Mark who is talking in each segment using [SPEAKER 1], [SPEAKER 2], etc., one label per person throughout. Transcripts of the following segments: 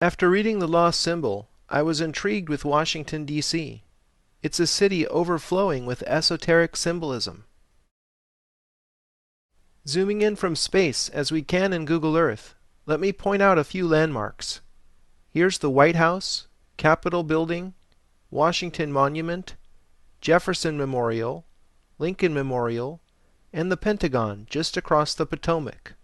[SPEAKER 1] After reading The Lost Symbol, I was intrigued with Washington, D.C. It's a city overflowing with esoteric symbolism. Zooming in from space as we can in Google Earth, let me point out a few landmarks. Here's the White House, Capitol Building, Washington Monument, Jefferson Memorial, Lincoln Memorial, and the Pentagon just across the Potomac.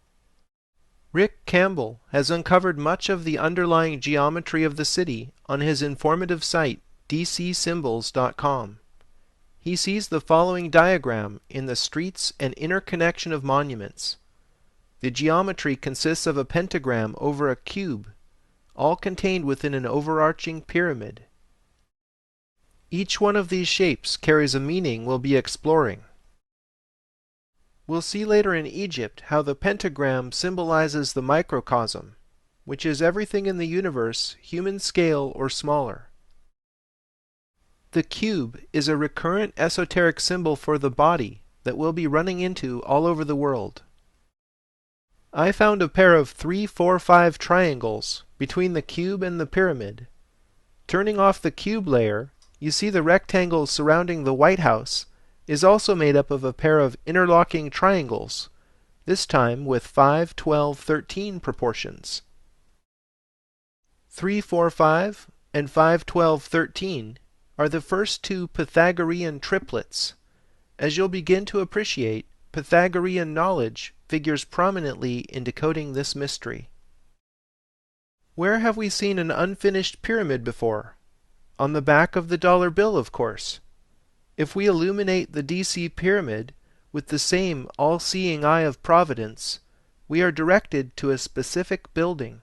[SPEAKER 1] Rick Campbell has uncovered much of the underlying geometry of the city on his informative site dcsymbols.com. He sees the following diagram in the streets and interconnection of monuments. The geometry consists of a pentagram over a cube, all contained within an overarching pyramid. Each one of these shapes carries a meaning we'll be exploring. We'll see later in Egypt how the pentagram symbolizes the microcosm, which is everything in the universe, human scale or smaller. The cube is a recurrent esoteric symbol for the body that we'll be running into all over the world. I found a pair of 3, 4, 5 triangles between the cube and the pyramid. Turning off the cube layer, you see the rectangle surrounding the White House is also made up of a pair of interlocking triangles, this time with 5, 12, 13 proportions. 3, 4, 5 and 5, 12, 13 are the first two Pythagorean triplets. As you'll begin to appreciate, Pythagorean knowledge figures prominently in decoding this mystery. Where have we seen an unfinished pyramid before? On the back of the dollar bill, of course. If we illuminate the DC pyramid with the same all-seeing eye of providence, we are directed to a specific building.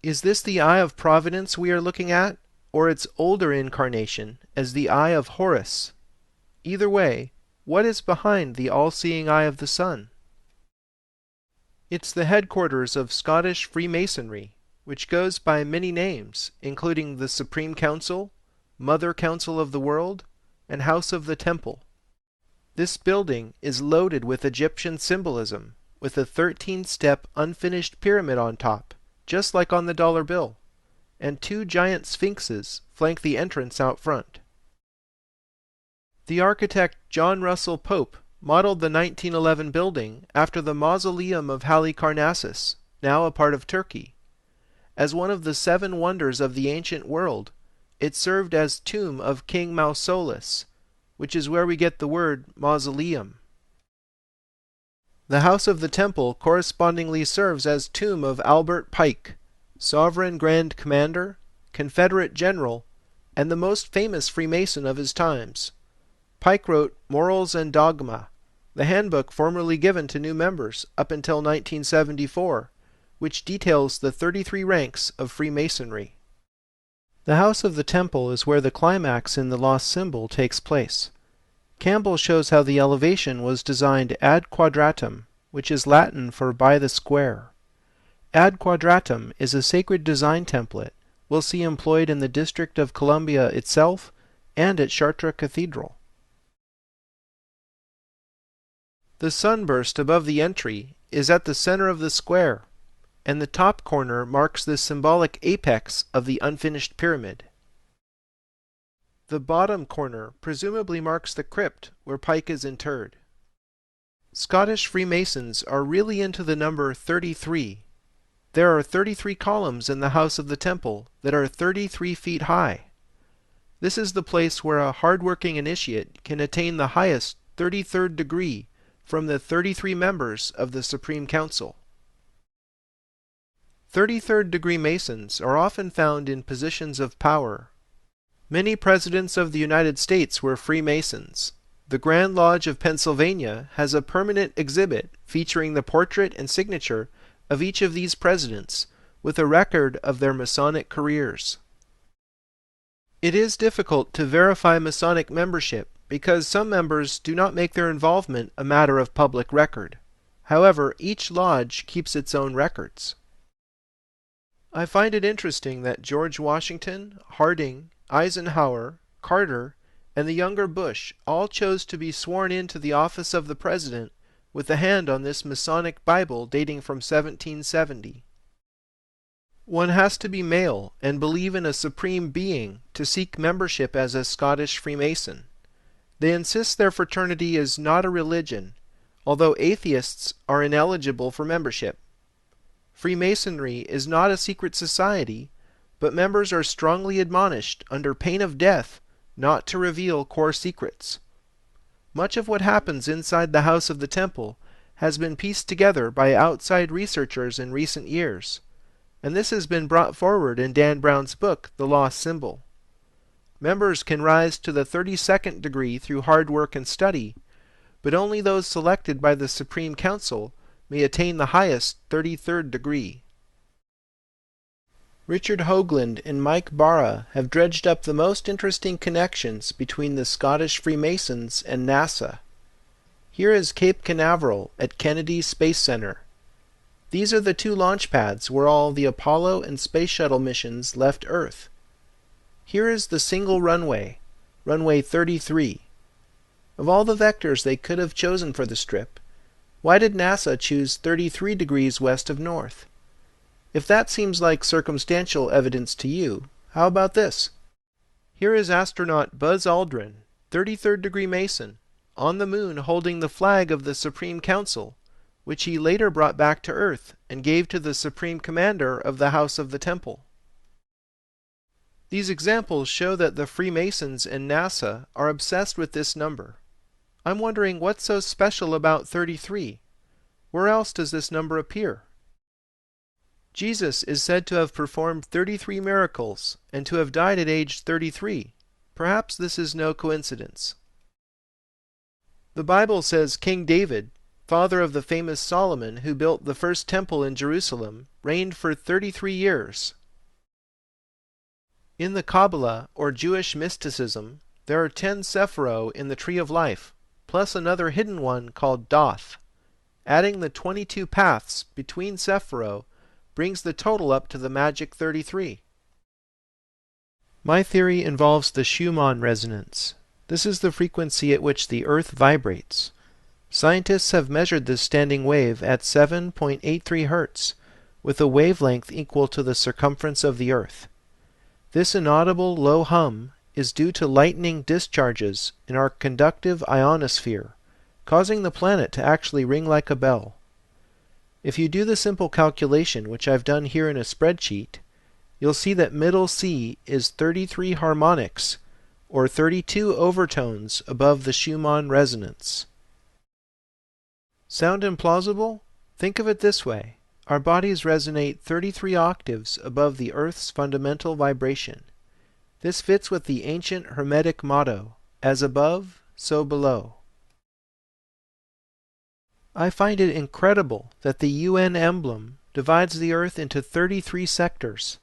[SPEAKER 1] Is this the eye of providence we are looking at, or its older incarnation as the eye of Horus? Either way, what is behind the all-seeing eye of the sun? It's the headquarters of Scottish Freemasonry, which goes by many names, including the Supreme Council, Mother Council of the World, and House of the Temple. This building is loaded with Egyptian symbolism, with a 13-step unfinished pyramid on top, just like on the dollar bill, and 2 giant sphinxes flank the entrance out front. The architect John Russell Pope modeled the 1911 building after the Mausoleum of Halicarnassus, now a part of Turkey. As one of the 7 wonders of the ancient world, it served as tomb of King Mausolus, which is where we get the word mausoleum. The House of the Temple correspondingly serves as tomb of Albert Pike, Sovereign Grand Commander, Confederate General, and the most famous Freemason of his times. Pike wrote Morals and Dogma, the handbook formerly given to new members up until 1974, which details the 33 ranks of Freemasonry. The House of the Temple is where the climax in The Lost Symbol takes place. Campbell shows how the elevation was designed ad quadratum, which is Latin for by the square. Ad quadratum is a sacred design template we'll see employed in the District of Columbia itself and at Chartres Cathedral. The sunburst above the entry is at the center of the square, and the top corner marks the symbolic apex of the unfinished pyramid. The bottom corner presumably marks the crypt where Pike is interred. Scottish Freemasons are really into the number 33. There are 33 columns in the House of the Temple that are 33 feet high. This is the place where a hard-working initiate can attain the highest 33rd degree from the 33 members of the Supreme Council. 33rd degree Masons are often found in positions of power. Many presidents of the United States were Freemasons. The Grand Lodge of Pennsylvania has a permanent exhibit featuring the portrait and signature of each of these presidents, with a record of their Masonic careers. It is difficult to verify Masonic membership because some members do not make their involvement a matter of public record. However, each lodge keeps its own records. I find it interesting that George Washington, Harding, Eisenhower, Carter, and the younger Bush all chose to be sworn into the office of the president with a hand on this Masonic Bible dating from 1770. One has to be male and believe in a supreme being to seek membership as a Scottish Freemason. They insist their fraternity is not a religion, although atheists are ineligible for membership. Freemasonry is not a secret society, but members are strongly admonished under pain of death not to reveal core secrets. Much of what happens inside the House of the Temple has been pieced together by outside researchers in recent years, and this has been brought forward in Dan Brown's book, The Lost Symbol. Members can rise to the 32nd degree through hard work and study, but only those selected by the Supreme Council may attain the highest 33rd degree. Richard Hoagland and Mike Barra have dredged up the most interesting connections between the Scottish Freemasons and NASA. Here is Cape Canaveral at Kennedy Space Center. These are the two launch pads where all the Apollo and Space Shuttle missions left Earth. Here is the single runway, runway 33. Of all the vectors they could have chosen for the strip, why did NASA choose 33 degrees west of north? If that seems like circumstantial evidence to you, how about this? Here is astronaut Buzz Aldrin, 33rd degree Mason, on the moon holding the flag of the Supreme Council, which he later brought back to Earth and gave to the Supreme Commander of the House of the Temple. These examples show that the Freemasons and NASA are obsessed with this number. I'm wondering what's so special about 33? Where else does this number appear? Jesus is said to have performed 33 miracles and to have died at age 33. Perhaps this is no coincidence. The Bible says King David, father of the famous Solomon who built the first temple in Jerusalem, reigned for 33 years. In the Kabbalah, or Jewish mysticism, there are 10 Sephiro in the Tree of Life, plus another hidden one called Doth. Adding the 22 paths between Sephiro brings the total up to the magic 33. My theory involves the Schumann resonance. This is the frequency at which the Earth vibrates. Scientists have measured this standing wave at 7.83 Hz, with a wavelength equal to the circumference of the Earth. This inaudible low hum is due to lightning discharges in our conductive ionosphere, causing the planet to actually ring like a bell. If you do the simple calculation, which I've done here in a spreadsheet, you'll see that middle C is 33 harmonics, or 32 overtones above the Schumann resonance. Sound implausible? Think of it this way. Our bodies resonate 33 octaves above the Earth's fundamental vibration. This fits with the ancient Hermetic motto, as above, so below. I find it incredible that the UN emblem divides the Earth into 33 sectors.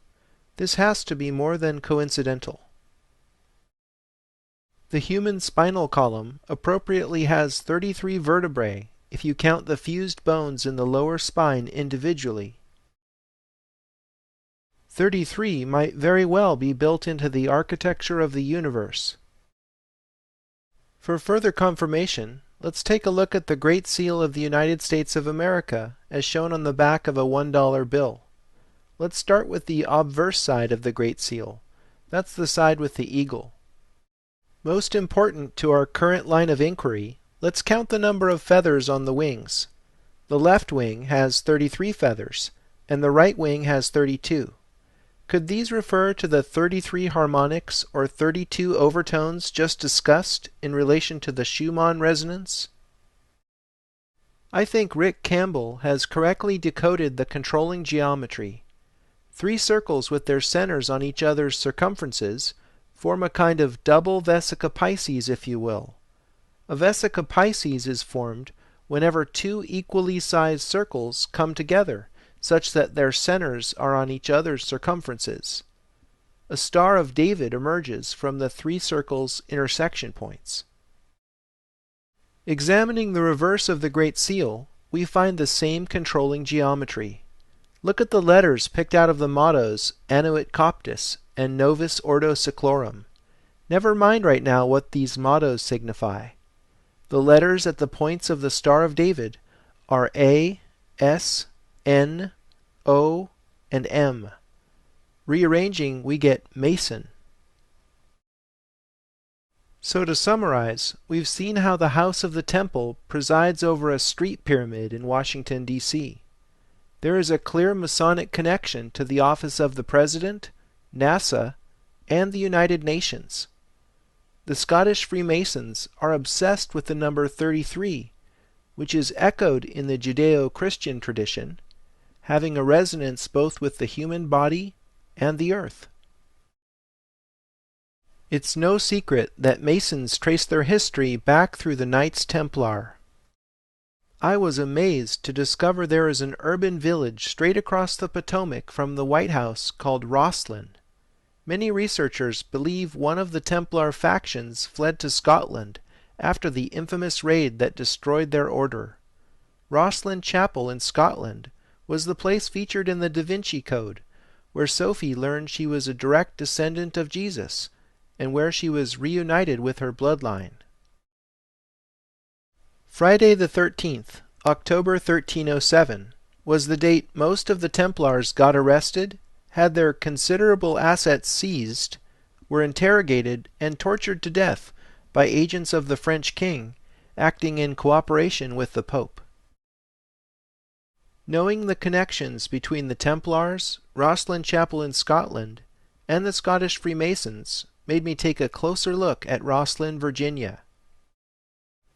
[SPEAKER 1] This has to be more than coincidental. The human spinal column appropriately has 33 vertebrae if you count the fused bones in the lower spine individually. 33 might very well be built into the architecture of the universe. For further confirmation, let's take a look at the Great Seal of the United States of America as shown on the back of a $1 bill. Let's start with the obverse side of the Great Seal. That's the side with the eagle. Most important to our current line of inquiry, let's count the number of feathers on the wings. The left wing has 33 feathers, and the right wing has 32. Could these refer to the 33 harmonics or 32 overtones just discussed in relation to the Schumann resonance? I think Rick Campbell has correctly decoded the controlling geometry. 3 circles with their centers on each other's circumferences form a kind of double Vesica Pisces, if you will. A Vesica Pisces is formed whenever 2 equally sized circles come together, such that their centers are on each other's circumferences. A Star of David emerges from the 3 circles' intersection points. Examining the reverse of the Great Seal, we find the same controlling geometry. Look at the letters picked out of the mottos Annuit Coptis and Novus Ordo Seclorum. Never mind right now what these mottos signify. The letters at the points of the Star of David are A, S, N, O, and M. Rearranging, we get Mason. So to summarize, we've seen how the House of the Temple presides over a street pyramid in Washington, D.C. There is a clear Masonic connection to the office of the President, NASA, and the United Nations. The Scottish Freemasons are obsessed with the number 33, which is echoed in the Judeo-Christian tradition, having a resonance both with the human body and the earth. It's no secret that Masons trace their history back through the Knights Templar. I was amazed to discover there is an urban village straight across the Potomac from the White House called Rosslyn. Many researchers believe one of the Templar factions fled to Scotland after the infamous raid that destroyed their order. Rosslyn Chapel in Scotland was the place featured in the Da Vinci Code, where Sophie learned she was a direct descendant of Jesus, and where she was reunited with her bloodline. Friday the 13th, October 1307, was the date most of the Templars got arrested, had their considerable assets seized, were interrogated and tortured to death by agents of the French king, acting in cooperation with the Pope. Knowing the connections between the Templars, Rosslyn Chapel in Scotland, and the Scottish Freemasons made me take a closer look at Rosslyn, Virginia.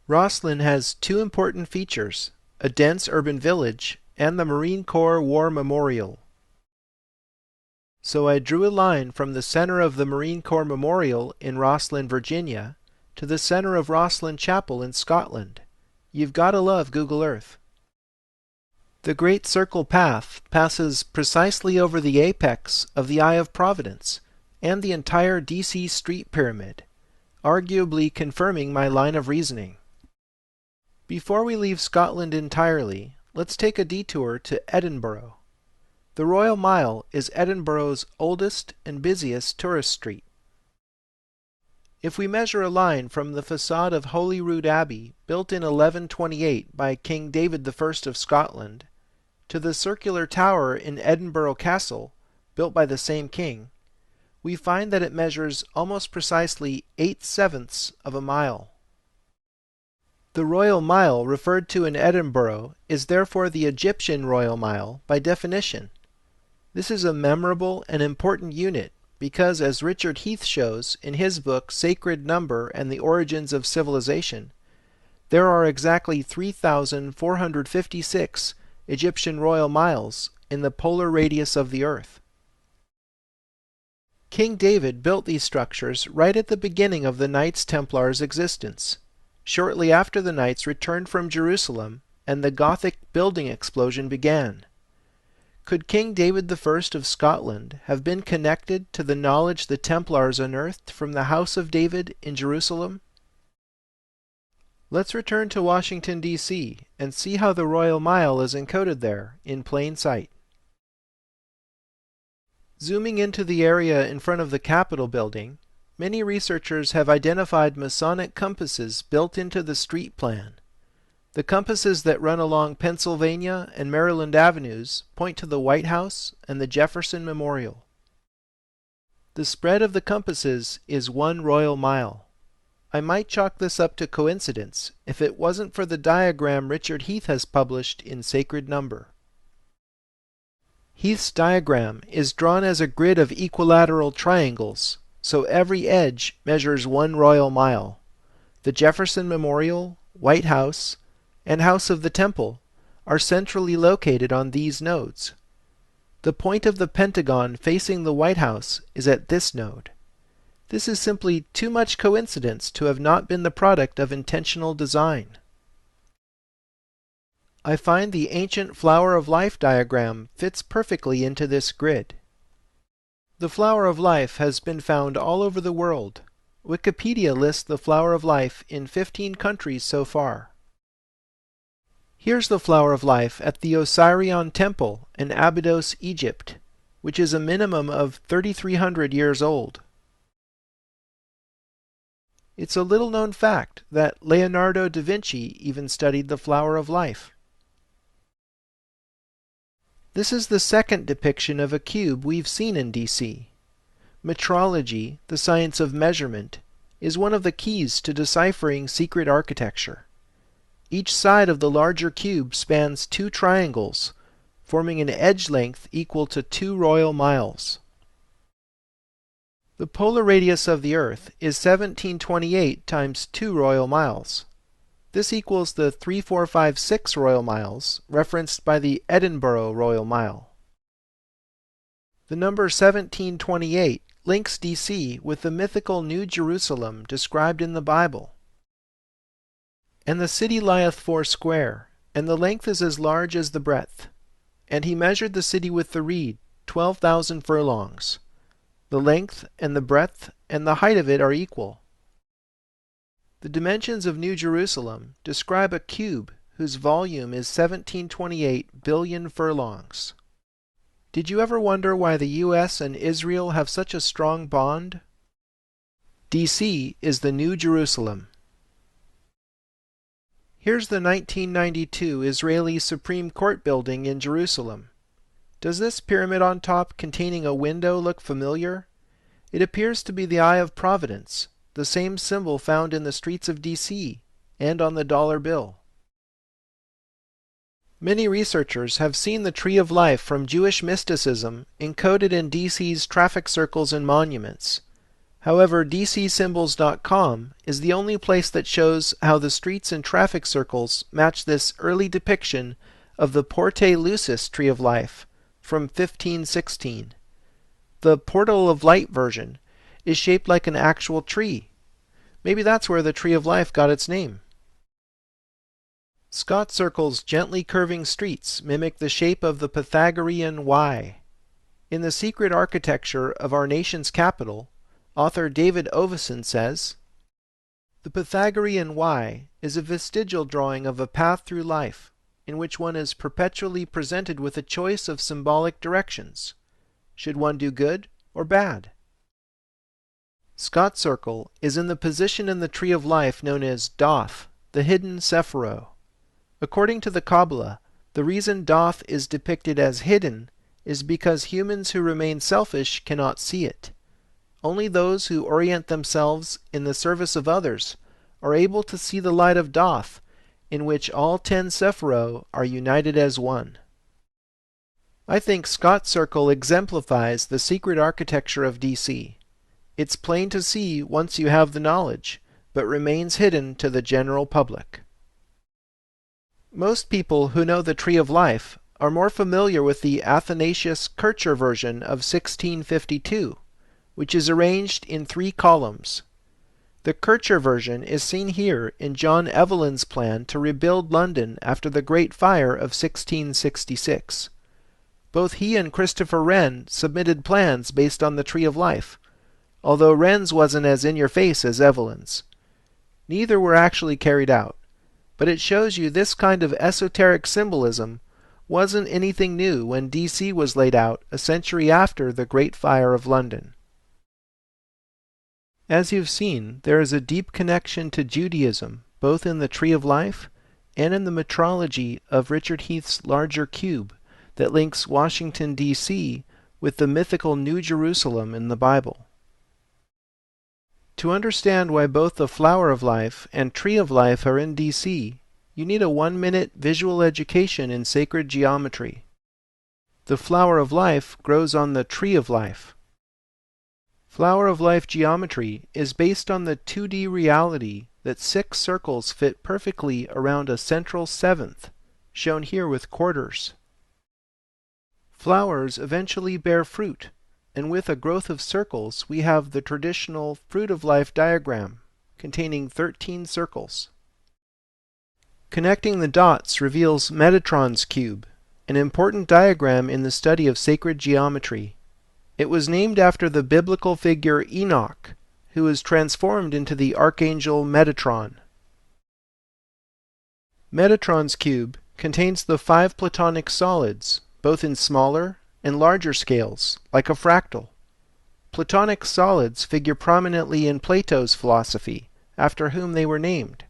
[SPEAKER 1] Rosslyn has two important features, a dense urban village and the Marine Corps War Memorial. So I drew a line from the center of the Marine Corps Memorial in Rosslyn, Virginia, to the center of Rosslyn Chapel in Scotland. You've got to love Google Earth. The Great Circle Path passes precisely over the apex of the Eye of Providence and the entire DC street pyramid, arguably confirming my line of reasoning. Before we leave Scotland entirely, let's take a detour to Edinburgh. The Royal Mile is Edinburgh's oldest and busiest tourist street. If we measure a line from the facade of Holyrood Abbey, built in 1128 by King David I of Scotland, to the circular tower in Edinburgh Castle, built by the same king, we find that it measures almost precisely 8/7 of a mile. The Royal Mile referred to in Edinburgh is therefore the Egyptian Royal Mile by definition. This is a memorable and important unit because, as Richard Heath shows in his book Sacred Number and the Origins of Civilization, there are exactly 3,456 Egyptian royal miles in the polar radius of the Earth. King David built these structures right at the beginning of the Knights Templars' existence, shortly after the Knights returned from Jerusalem and the Gothic building explosion began. Could King David I of Scotland have been connected to the knowledge the Templars unearthed from the House of David in Jerusalem? Let's return to Washington, D.C. and see how the Royal Mile is encoded there in plain sight. Zooming into the area in front of the Capitol building, many researchers have identified Masonic compasses built into the street plan. The compasses that run along Pennsylvania and Maryland avenues point to the White House and the Jefferson Memorial. The spread of the compasses is 1 royal mile. I might chalk this up to coincidence if it wasn't for the diagram Richard Heath has published in Sacred Number. Heath's diagram is drawn as a grid of equilateral triangles, so every edge measures 1 royal mile. The Jefferson Memorial, White House, and House of the Temple are centrally located on these nodes. The point of the Pentagon facing the White House is at this node. This is simply too much coincidence to have not been the product of intentional design. I find the ancient Flower of Life diagram fits perfectly into this grid. The Flower of Life has been found all over the world. Wikipedia lists the Flower of Life in 15 countries so far. Here's the Flower of Life at the Osirion Temple in Abydos, Egypt, which is a minimum of 3,300 years old. It's a little-known fact that Leonardo da Vinci even studied the Flower of Life. This is the second depiction of a cube we've seen in DC. Metrology, the science of measurement, is one of the keys to deciphering secret architecture. Each side of the larger cube spans two triangles, forming an edge length equal to 2 royal miles. The polar radius of the Earth is 1728 times 2 royal miles. This equals the 3456 royal miles referenced by the Edinburgh Royal Mile. The number 1728 links DC with the mythical New Jerusalem described in the Bible. And the city lieth foursquare, and the length is as large as the breadth. And he measured the city with the reed, 12,000 furlongs. The length and the breadth and the height of it are equal. The dimensions of New Jerusalem describe a cube whose volume is 1728 billion furlongs. Did you ever wonder why the U.S. and Israel have such a strong bond? DC is the New Jerusalem. Here's the 1992 Israeli Supreme Court building in Jerusalem. Does this pyramid on top containing a window look familiar? It appears to be the Eye of Providence, the same symbol found in the streets of DC and on the dollar bill. Many researchers have seen the Tree of Life from Jewish mysticism encoded in DC's traffic circles and monuments. However, DCSymbols.com is the only place that shows how the streets and traffic circles match this early depiction of the Porte Lucis Tree of Life from 1516. The Portal of Light version is shaped like an actual tree. Maybe that's where the Tree of Life got its name. Scott Circle's gently curving streets mimic the shape of the Pythagorean Y. In The Secret Architecture of Our Nation's Capital, author David Oveson says, "The Pythagorean Y is a vestigial drawing of a path through life, in which one is perpetually presented with a choice of symbolic directions. Should one do good or bad?" Scott Circle is in the position in the Tree of Life known as Doth, the hidden Sephiro. According to the Kabbalah, the reason Doth is depicted as hidden is because humans who remain selfish cannot see it. Only those who orient themselves in the service of others are able to see the light of Doth, in which all 10 Sephiro are united as one. I think Scott Circle exemplifies the secret architecture of DC. It's plain to see once you have the knowledge, but remains hidden to the general public. Most people who know the Tree of Life are more familiar with the Athanasius-Kircher version of 1652, which is arranged in 3 columns. The Kircher version is seen here in John Evelyn's plan to rebuild London after the Great Fire of 1666. Both he and Christopher Wren submitted plans based on the Tree of Life, although Wren's wasn't as in-your-face as Evelyn's. Neither were actually carried out, but it shows you this kind of esoteric symbolism wasn't anything new when DC was laid out a century after the Great Fire of London. As you've seen, there is a deep connection to Judaism, both in the Tree of Life and in the metrology of Richard Heath's larger cube that links Washington, D.C. with the mythical New Jerusalem in the Bible. To understand why both the Flower of Life and Tree of Life are in D.C., you need a 1-minute visual education in sacred geometry. The Flower of Life grows on the Tree of Life. Flower of Life geometry is based on the 2D reality that 6 circles fit perfectly around a central 7th, shown here with quarters. Flowers eventually bear fruit, and with a growth of circles we have the traditional fruit of life diagram, containing 13 circles. Connecting the dots reveals Metatron's cube, an important diagram in the study of sacred geometry. It was named after the biblical figure Enoch, who was transformed into the archangel Metatron. Metatron's cube contains the 5 Platonic solids, both in smaller and larger scales, like a fractal. Platonic solids figure prominently in Plato's philosophy, after whom they were named.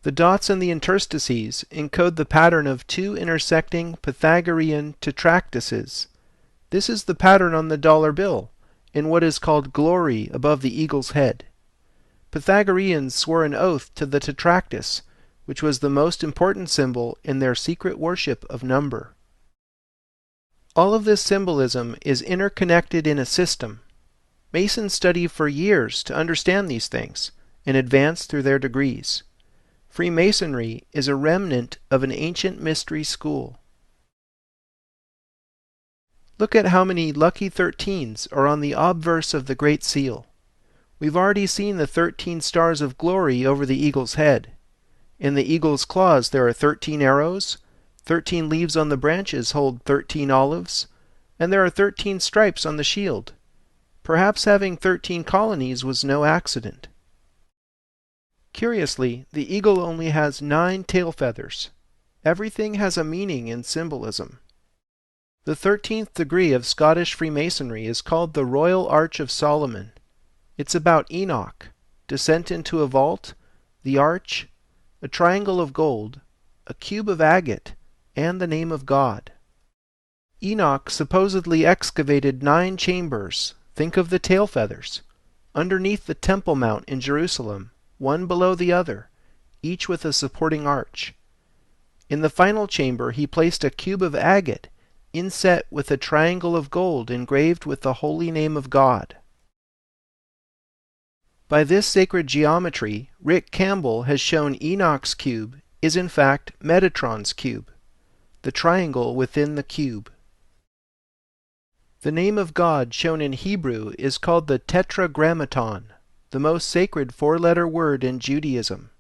[SPEAKER 1] The dots in the interstices encode the pattern of two intersecting Pythagorean tetractyses. This is the pattern on the dollar bill, in what is called glory above the eagle's head. Pythagoreans swore an oath to the tetractys, which was the most important symbol in their secret worship of number. All of this symbolism is interconnected in a system. Masons study for years to understand these things and advance through their degrees. Freemasonry is a remnant of an ancient mystery school. Look at how many lucky 13s are on the obverse of the Great Seal. We've already seen the 13 stars of glory over the eagle's head. In the eagle's claws there are 13 arrows, 13 leaves on the branches hold 13 olives, and there are 13 stripes on the shield. Perhaps having 13 colonies was no accident. Curiously, the eagle only has 9 tail feathers. Everything has a meaning in symbolism. The 13th degree of Scottish Freemasonry is called the Royal Arch of Solomon. It's about Enoch, descent into a vault, the arch, a triangle of gold, a cube of agate, and the name of God. Enoch supposedly excavated 9 chambers, think of the tail feathers, underneath the Temple Mount in Jerusalem, one below the other, each with a supporting arch. In the final chamber he placed a cube of agate, inset with a triangle of gold engraved with the holy name of God. By this sacred geometry, Rick Campbell has shown Enoch's cube is in fact Metatron's cube, the triangle within the cube. The name of God shown in Hebrew is called the Tetragrammaton, the most sacred 4-letter word in Judaism.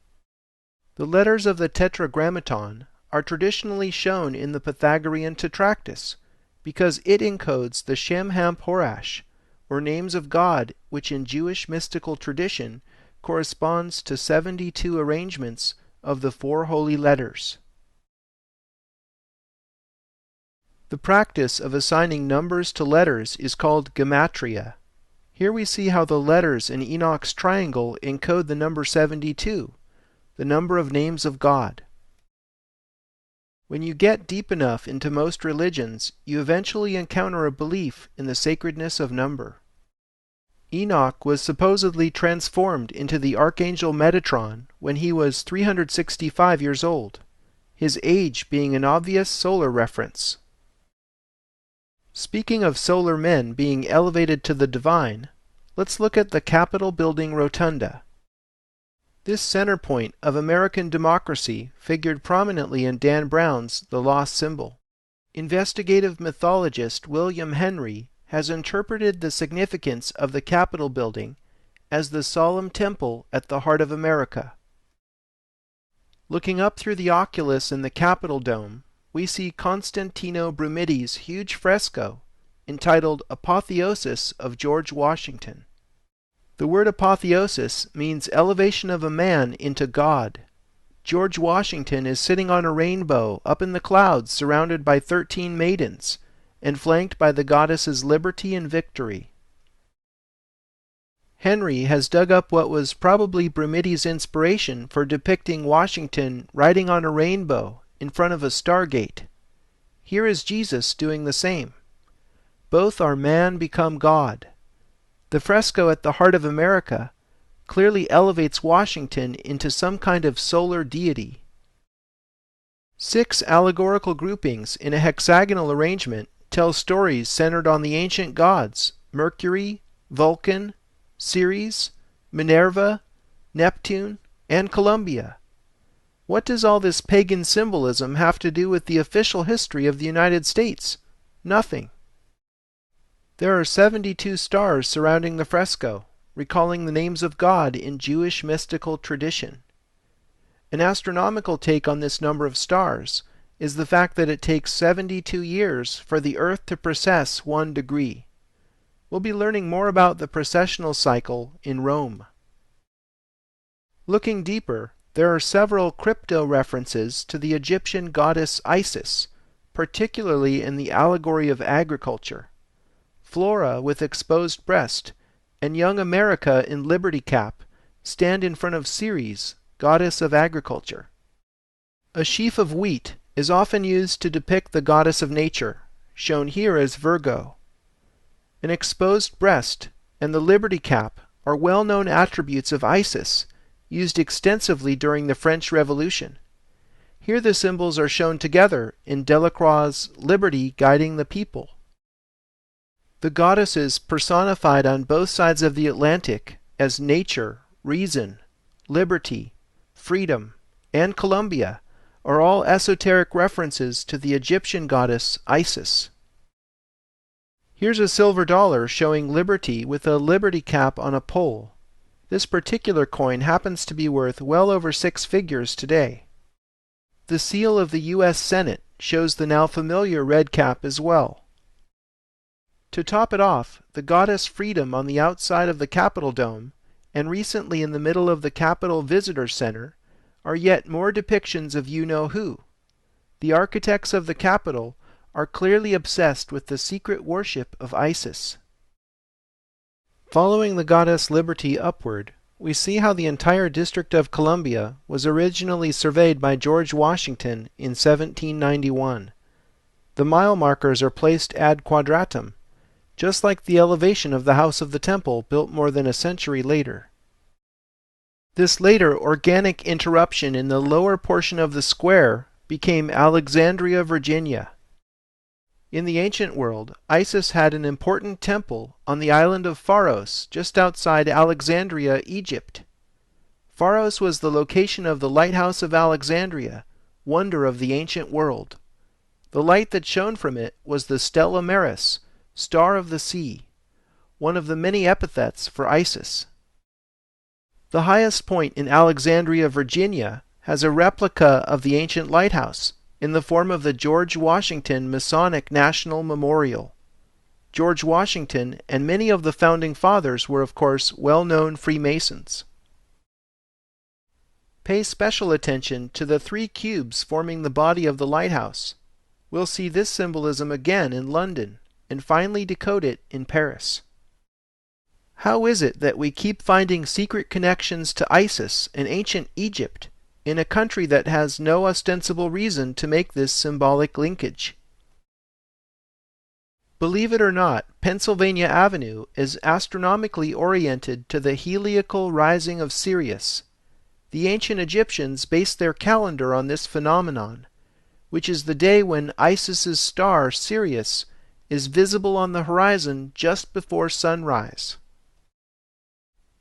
[SPEAKER 1] The letters of the Tetragrammaton are traditionally shown in the Pythagorean tetractys because it encodes the Shem Ham Porash, or names of God, which in Jewish mystical tradition corresponds to 72 arrangements of the 4 holy letters. The practice of assigning numbers to letters is called gematria. Here we see how the letters in Enoch's triangle encode the number 72, the number of names of God. When you get deep enough into most religions, you eventually encounter a belief in the sacredness of number. Enoch was supposedly transformed into the archangel Metatron when he was 365 years old, his age being an obvious solar reference. Speaking of solar men being elevated to the divine, let's look at the Capitol building rotunda. This center point of American democracy figured prominently in Dan Brown's The Lost Symbol. Investigative mythologist William Henry has interpreted the significance of the Capitol building as the solemn temple at the heart of America. Looking up through the oculus in the Capitol dome, we see Constantino Brumidi's huge fresco entitled Apotheosis of George Washington. The word apotheosis means elevation of a man into God. George Washington is sitting on a rainbow up in the clouds surrounded by 13 maidens and flanked by the goddesses Liberty and Victory. Henry has dug up what was probably Brumidi's inspiration for depicting Washington riding on a rainbow in front of a stargate. Here is Jesus doing the same. Both are man become God. The fresco at the heart of America clearly elevates Washington into some kind of solar deity. 6 allegorical groupings in a hexagonal arrangement tell stories centered on the ancient gods Mercury, Vulcan, Ceres, Minerva, Neptune, and Columbia. What does all this pagan symbolism have to do with the official history of the United States? Nothing. There are 72 stars surrounding the fresco, recalling the names of God in Jewish mystical tradition. An astronomical take on this number of stars is the fact that it takes 72 years for the Earth to precess 1 degree. We'll be learning more about the precessional cycle in Rome. Looking deeper, there are several crypto-references to the Egyptian goddess Isis, particularly in the allegory of agriculture. Flora with exposed breast, and young America in liberty cap stand in front of Ceres, goddess of agriculture. A sheaf of wheat is often used to depict the goddess of nature, shown here as Virgo. An exposed breast and the liberty cap are well-known attributes of Isis, used extensively during the French Revolution. Here the symbols are shown together in Delacroix's Liberty Guiding the People. The goddesses personified on both sides of the Atlantic as nature, reason, liberty, freedom, and Columbia are all esoteric references to the Egyptian goddess Isis. Here's a silver dollar showing liberty with a liberty cap on a pole. This particular coin happens to be worth well over 6 figures today. The seal of the U.S. Senate shows the now familiar red cap as well. To top it off, the goddess Freedom on the outside of the Capitol Dome, and recently in the middle of the Capitol Visitor Center, are yet more depictions of you-know-who. The architects of the Capitol are clearly obsessed with the secret worship of Isis. Following the goddess Liberty upward, we see how the entire District of Columbia was originally surveyed by George Washington in 1791. The mile markers are placed ad quadratum, just like the elevation of the House of the Temple built more than a century later. This later organic interruption in the lower portion of the square became Alexandria, Virginia. In the ancient world, Isis had an important temple on the island of Pharos, just outside Alexandria, Egypt. Pharos was the location of the Lighthouse of Alexandria, wonder of the ancient world. The light that shone from it was the Stella Maris, Star of the Sea, one of the many epithets for Isis. The highest point in Alexandria, Virginia, has a replica of the ancient lighthouse in the form of the George Washington Masonic National Memorial. George Washington and many of the founding fathers were, of course, well-known Freemasons. Pay special attention to the 3 cubes forming the body of the lighthouse. We'll see this symbolism again in London, and finally decode it in Paris. How is it that we keep finding secret connections to Isis and ancient Egypt in a country that has no ostensible reason to make this symbolic linkage? Believe it or not, Pennsylvania Avenue is astronomically oriented to the heliacal rising of Sirius. The ancient Egyptians based their calendar on this phenomenon, which is the day when Isis's star, Sirius, is visible on the horizon just before sunrise.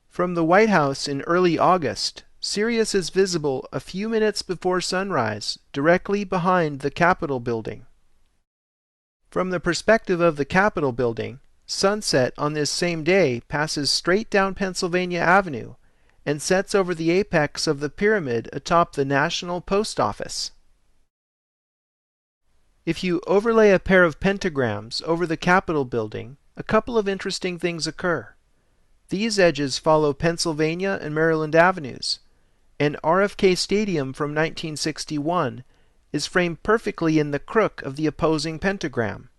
[SPEAKER 1] From the White House in early August, Sirius is visible a few minutes before sunrise, directly behind the Capitol building. From the perspective of the Capitol building, sunset on this same day passes straight down Pennsylvania Avenue and sets over the apex of the pyramid atop the National Post Office. If you overlay a pair of pentagrams over the Capitol building, a couple of interesting things occur. These edges follow Pennsylvania and Maryland Avenues, and RFK Stadium from 1961 is framed perfectly in the crook of the opposing pentagram.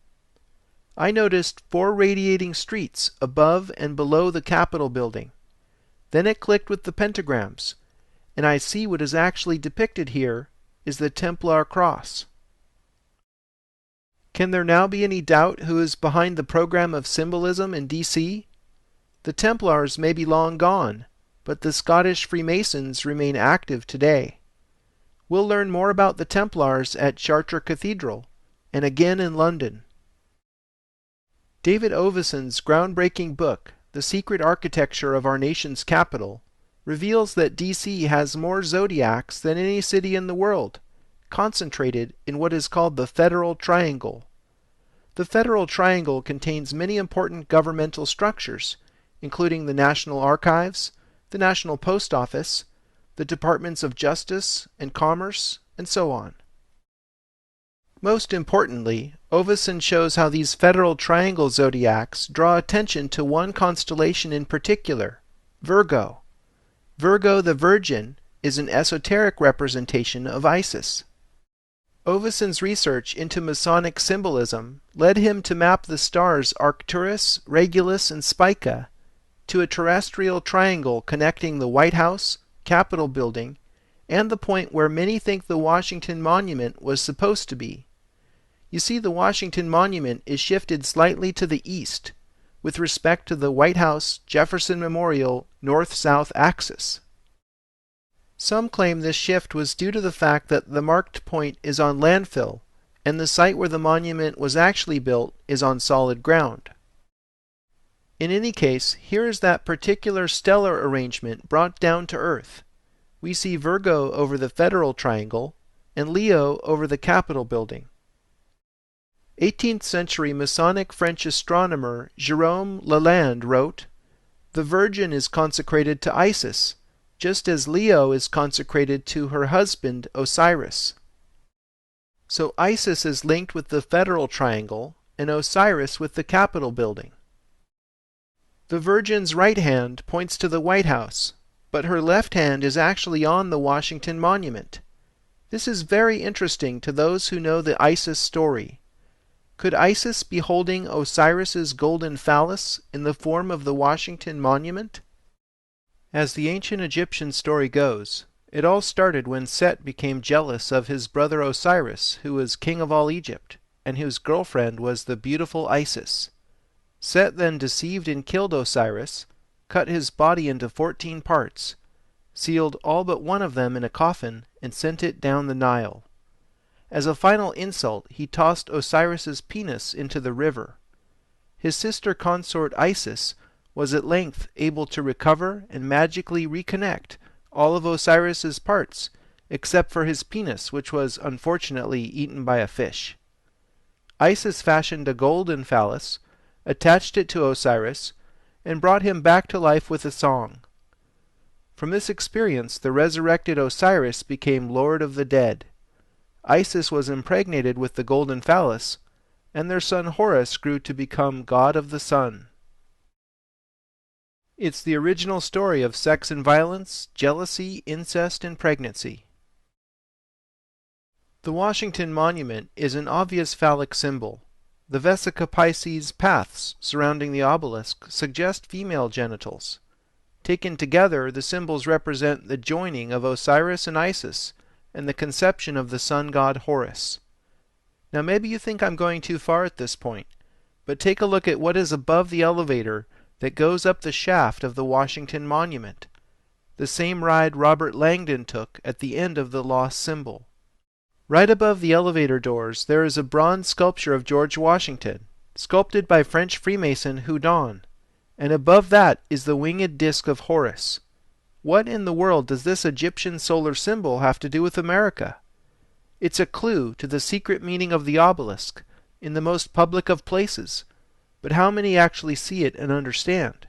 [SPEAKER 1] I noticed 4 radiating streets above and below the Capitol building. Then it clicked with the pentagrams, and I see what is actually depicted here is the Templar cross. Can there now be any doubt who is behind the program of symbolism in D.C.? The Templars may be long gone, but the Scottish Freemasons remain active today. We'll learn more about the Templars at Chartres Cathedral, and again in London. David Oveson's groundbreaking book, The Secret Architecture of Our Nation's Capital, reveals that D.C. has more zodiacs than any city in the world, concentrated in what is called the Federal Triangle. The Federal Triangle contains many important governmental structures, including the National Archives, the National Post Office, the Departments of Justice and Commerce, and so on. Most importantly, Oveson shows how these Federal Triangle zodiacs draw attention to one constellation in particular, Virgo. Virgo the Virgin is an esoteric representation of Isis. Oveson's research into Masonic symbolism led him to map the stars Arcturus, Regulus, and Spica to a terrestrial triangle connecting the White House, Capitol building, and the point where many think the Washington Monument was supposed to be. You see, the Washington Monument is shifted slightly to the east with respect to the White House-Jefferson Memorial north-south axis. Some claim this shift was due to the fact that the marked point is on landfill, and the site where the monument was actually built is on solid ground. In any case, here is that particular stellar arrangement brought down to Earth. We see Virgo over the Federal Triangle, and Leo over the Capitol building. 18th century Masonic French astronomer Jérôme Lalande wrote, "The Virgin is consecrated to Isis, just as Leo is consecrated to her husband Osiris." So Isis is linked with the Federal Triangle, and Osiris with the Capitol building. The Virgin's right hand points to the White House, but her left hand is actually on the Washington Monument. This is very interesting to those who know the Isis story. Could Isis be holding Osiris's golden phallus in the form of the Washington Monument? As the ancient Egyptian story goes, it all started when Set became jealous of his brother Osiris, who was king of all Egypt, and whose girlfriend was the beautiful Isis. Set then deceived and killed Osiris, cut his body into 14 parts, sealed all but one of them in a coffin, and sent it down the Nile. As a final insult, he tossed Osiris's penis into the river. His sister consort Isis was at length able to recover and magically reconnect all of Osiris's parts, except for his penis, which was unfortunately eaten by a fish. Isis fashioned a golden phallus, attached it to Osiris, and brought him back to life with a song. From this experience, the resurrected Osiris became Lord of the Dead. Isis was impregnated with the golden phallus, and their son Horus grew to become god of the sun. It's the original story of sex and violence, jealousy, incest, and pregnancy. The Washington Monument is an obvious phallic symbol. The Vesica Pisces paths surrounding the obelisk suggest female genitals. Taken together, the symbols represent the joining of Osiris and Isis, and the conception of the sun god Horus. Now maybe you think I'm going too far at this point, but take a look at what is above the elevator that goes up the shaft of the Washington Monument, the same ride Robert Langdon took at the end of the lost symbol. Right above the elevator doors there is a bronze sculpture of George Washington, sculpted by French Freemason Houdon, and above that is the winged disc of Horus. What in the world does this Egyptian solar symbol have to do with America? It's a clue to the secret meaning of the obelisk, in the most public of places, but how many actually see it and understand?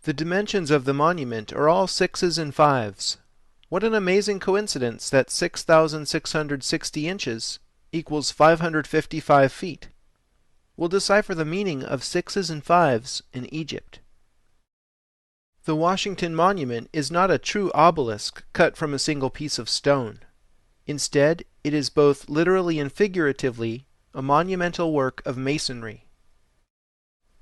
[SPEAKER 1] The dimensions of the monument are all 6s and 5s. What an amazing coincidence that 6,660 inches equals 555 feet. We'll decipher the meaning of 6s and 5s in Egypt. The Washington Monument is not a true obelisk cut from a single piece of stone. Instead, it is both literally and figuratively a monumental work of masonry.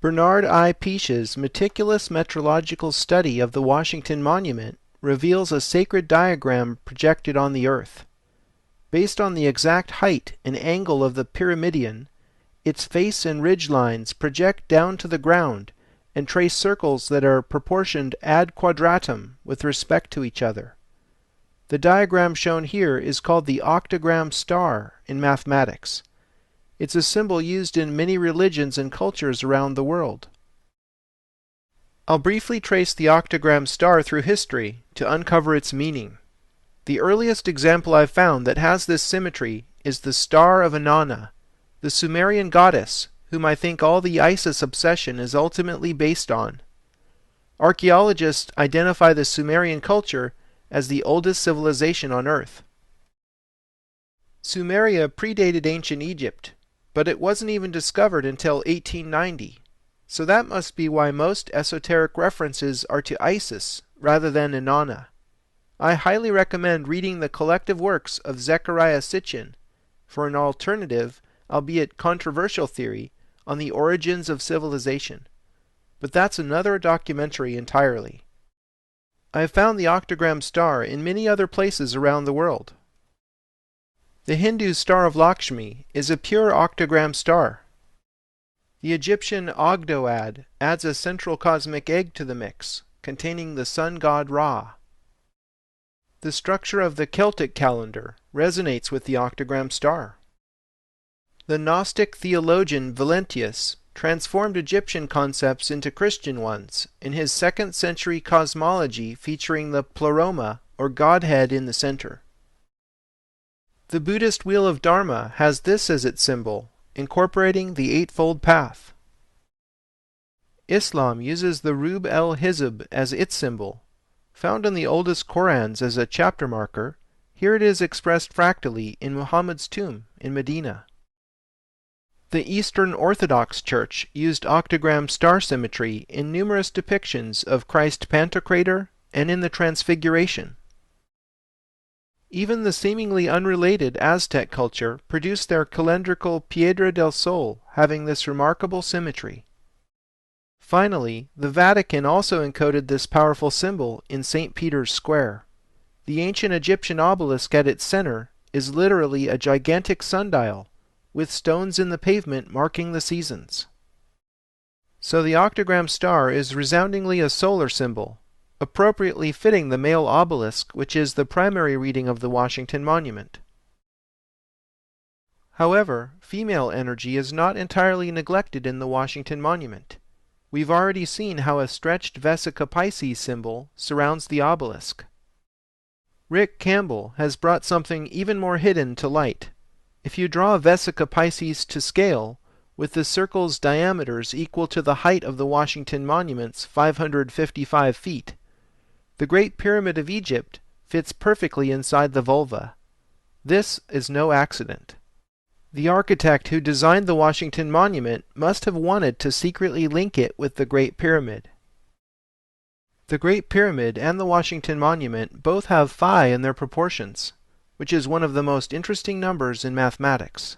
[SPEAKER 1] Bernard I. Peish's meticulous metrological study of the Washington Monument reveals a sacred diagram projected on the earth. Based on the exact height and angle of the pyramidion, its face and ridge lines project down to the ground and trace circles that are proportioned ad quadratum with respect to each other. The diagram shown here is called the octagram star in mathematics. It's a symbol used in many religions and cultures around the world. I'll briefly trace the octagram star through history to uncover its meaning. The earliest example I've found that has this symmetry is the Star of Inanna, the Sumerian goddess whom I think all the Isis obsession is ultimately based on. Archaeologists identify the Sumerian culture as the oldest civilization on Earth. Sumeria predated ancient Egypt, but it wasn't even discovered until 1890, so that must be why most esoteric references are to Isis rather than Inanna. I highly recommend reading the collective works of Zecharia Sitchin for an alternative, albeit controversial theory on the origins of civilization. But that's another documentary entirely. I have found the octagram star in many other places around the world. The Hindu star of Lakshmi is a pure octagram star. The Egyptian Ogdoad adds a central cosmic egg to the mix, containing the sun god Ra. The structure of the Celtic calendar resonates with the octagram star. The Gnostic theologian Valentius transformed Egyptian concepts into Christian ones in his 2nd century cosmology featuring the Pleroma, or Godhead, in the center. The Buddhist Wheel of Dharma has this as its symbol, incorporating the Eightfold Path. Islam uses the Rub el-Hizb as its symbol. Found in the oldest Korans as a chapter marker, here it is expressed fractally in Muhammad's tomb in Medina. The Eastern Orthodox Church used octagram star symmetry in numerous depictions of Christ Pantocrator and in the Transfiguration. Even the seemingly unrelated Aztec culture produced their calendrical Piedra del Sol, having this remarkable symmetry. Finally, the Vatican also encoded this powerful symbol in St. Peter's Square. The ancient Egyptian obelisk at its center is literally a gigantic sundial, with stones in the pavement marking the seasons. So the octagram star is resoundingly a solar symbol, appropriately fitting the male obelisk, which is the primary reading of the Washington Monument. However, female energy is not entirely neglected in the Washington Monument. We've already seen how a stretched Vesica Pisces symbol surrounds the obelisk. Rick Campbell has brought something even more hidden to light. If you draw Vesica Pisces to scale, with the circle's diameters equal to the height of the Washington Monument's 555 feet, the Great Pyramid of Egypt fits perfectly inside the vulva. This is no accident. The architect who designed the Washington Monument must have wanted to secretly link it with the Great Pyramid. The Great Pyramid and the Washington Monument both have phi in their proportions, which is one of the most interesting numbers in mathematics.